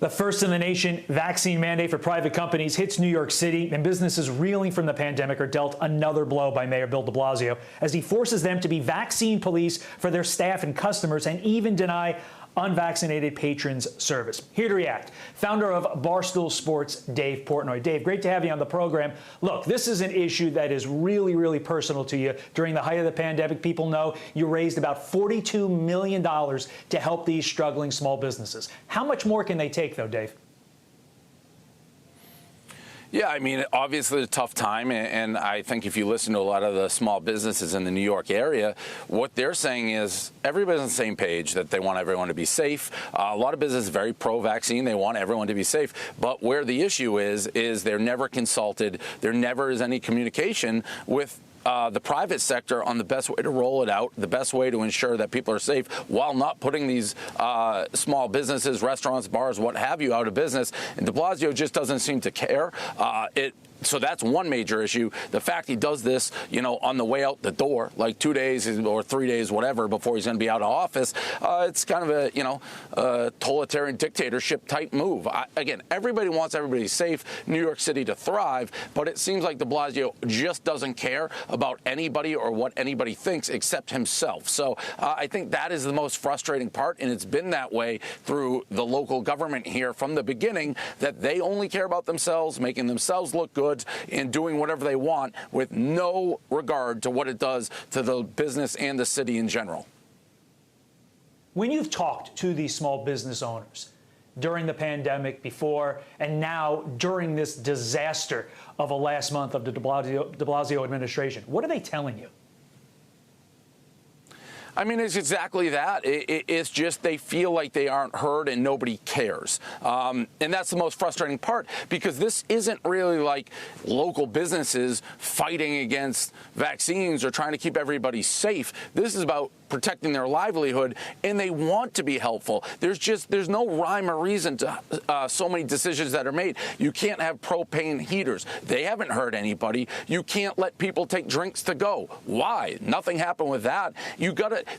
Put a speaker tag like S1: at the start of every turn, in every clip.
S1: The first in the nation vaccine mandate for private companies hits New York City, and businesses reeling from the pandemic are dealt another blow by Mayor Bill de Blasio as he forces them to be vaccine police for their staff and customers and even deny unvaccinated patrons service. Here to react, founder of Barstool Sports, Dave Portnoy. Dave, great to have you on the program. Look, this is an issue that is really, really personal to you. During the height of the pandemic, people know you raised about $42 million to help these struggling small businesses. How much more can they take, though, Dave?
S2: Yeah, I mean, obviously a tough time, and I think if you listen to a lot of the small businesses in the New York area, what they're saying is everybody's on the same page, that they want everyone to be safe. A lot of businesses are very pro-vaccine. They want everyone to be safe. But where the issue is they're never consulted. There never is any communication with the private sector on the best way to roll it out, the best way to ensure that people are safe while not putting these small businesses, restaurants, bars, what have you, out of business. And de Blasio just doesn't seem to care. So that's one major issue. The fact he does this, on the way out the door, like 2 days or 3 days, whatever, before he's going to be out of office, it's kind of a, totalitarian dictatorship-type move. Again, everybody wants everybody safe, New York City to thrive, but it seems like de Blasio just doesn't care about anybody or what anybody thinks except himself. So I think that is the most frustrating part, and it's been that way through the local government here from the beginning, that they only care about themselves, making themselves look good, and doing whatever they want with no regard to what it does to the business and the city in general.
S1: When you've talked to these small business owners during the pandemic, before, and now during this disaster of a last month of the de Blasio administration, what are they telling you?
S2: I mean, it's exactly that. It's just they feel like they aren't heard and nobody cares. And that's the most frustrating part, because this isn't really like local businesses fighting against vaccines or trying to keep everybody safe. This is about protecting their livelihood, and they want to be helpful. There's no rhyme or reason to so many decisions that are made. You can't have propane heaters. They haven't hurt anybody. You can't let people take drinks to go. Why? Nothing happened with that.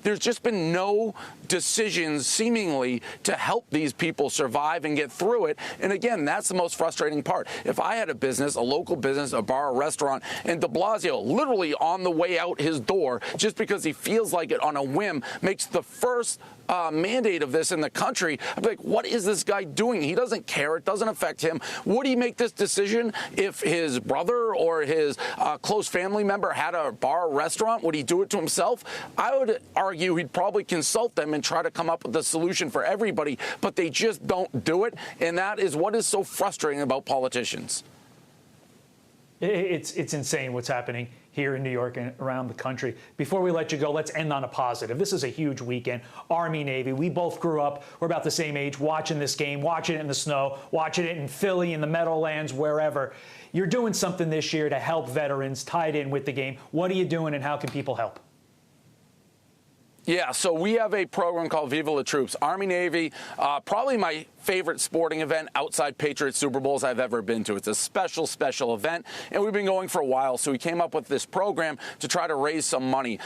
S2: There's just been no decisions seemingly to help these people survive and get through it. And again, that's the most frustrating part. If I had a business, a local business, a bar, a restaurant, and de Blasio literally on the way out his door, just because he feels like it on a whim, makes the first mandate of this in the country, I'd be like, what is this guy doing? He doesn't care. It doesn't affect him. Would he make this decision if his brother or his close family member had a bar or restaurant? Would he do it to himself? I would argue he'd probably consult them and try to come up with a solution for everybody, but they just don't do it, and that is what is so frustrating about politicians.
S1: It's insane what's happening here in New York and around the country. Before we let you go, let's end on a positive. This is a huge weekend. Army, Navy, we both grew up, we're about the same age, watching this game, watching it in the snow, watching it in Philly, in the Meadowlands, wherever. You're doing something this year to help veterans tied in with the game. What are you doing, and how can people help?
S2: Yeah, so we have a program called Viva La Troops. Army, Navy, probably my favorite sporting event outside Patriot Super Bowls I've ever been to. It's a special, special event, and we've been going for a while, so we came up with this program to try to raise some money.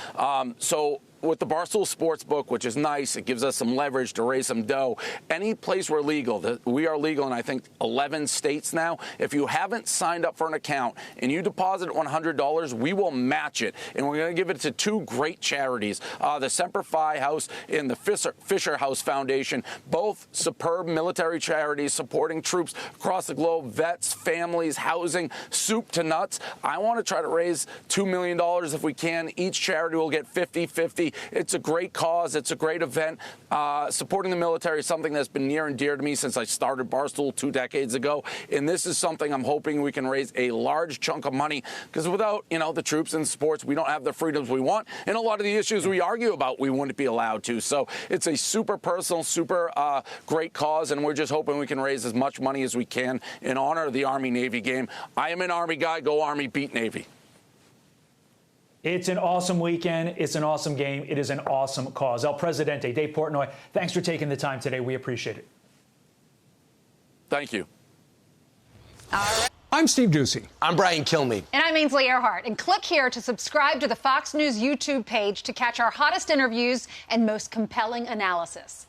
S2: With the Barstool Sports book, which is nice, it gives us some leverage to raise some dough. Any place we're legal, we are legal in, I think, 11 states now. If you haven't signed up for an account and you deposit $100, we will match it. And we're going to give it to two great charities, the Semper Fi House and the Fisher House Foundation, both superb military charities supporting troops across the globe, vets, families, housing, soup to nuts. I want to try to raise $2 million if we can. Each charity will get 50-50. It's a great cause. It's a great event. Supporting the military is something that's been near and dear to me since I started Barstool 2 decades ago. And this is something I'm hoping we can raise a large chunk of money, because without, the troops and sports, we don't have the freedoms we want. And a lot of the issues we argue about, we wouldn't be allowed to. So it's a super personal, super great cause. And we're just hoping we can raise as much money as we can in honor of the Army-Navy game. I am an Army guy. Go Army, beat Navy.
S1: It's an awesome weekend. It's an awesome game. It is an awesome cause. El Presidente, Dave Portnoy, thanks for taking the time today. We appreciate it.
S2: Thank you.
S3: All right.
S4: I'm Steve Doocy.
S5: I'm Brian Kilmeade.
S3: And I'm Ainsley Earhart. And click here to subscribe to the Fox News YouTube page to catch our hottest interviews and most compelling analysis.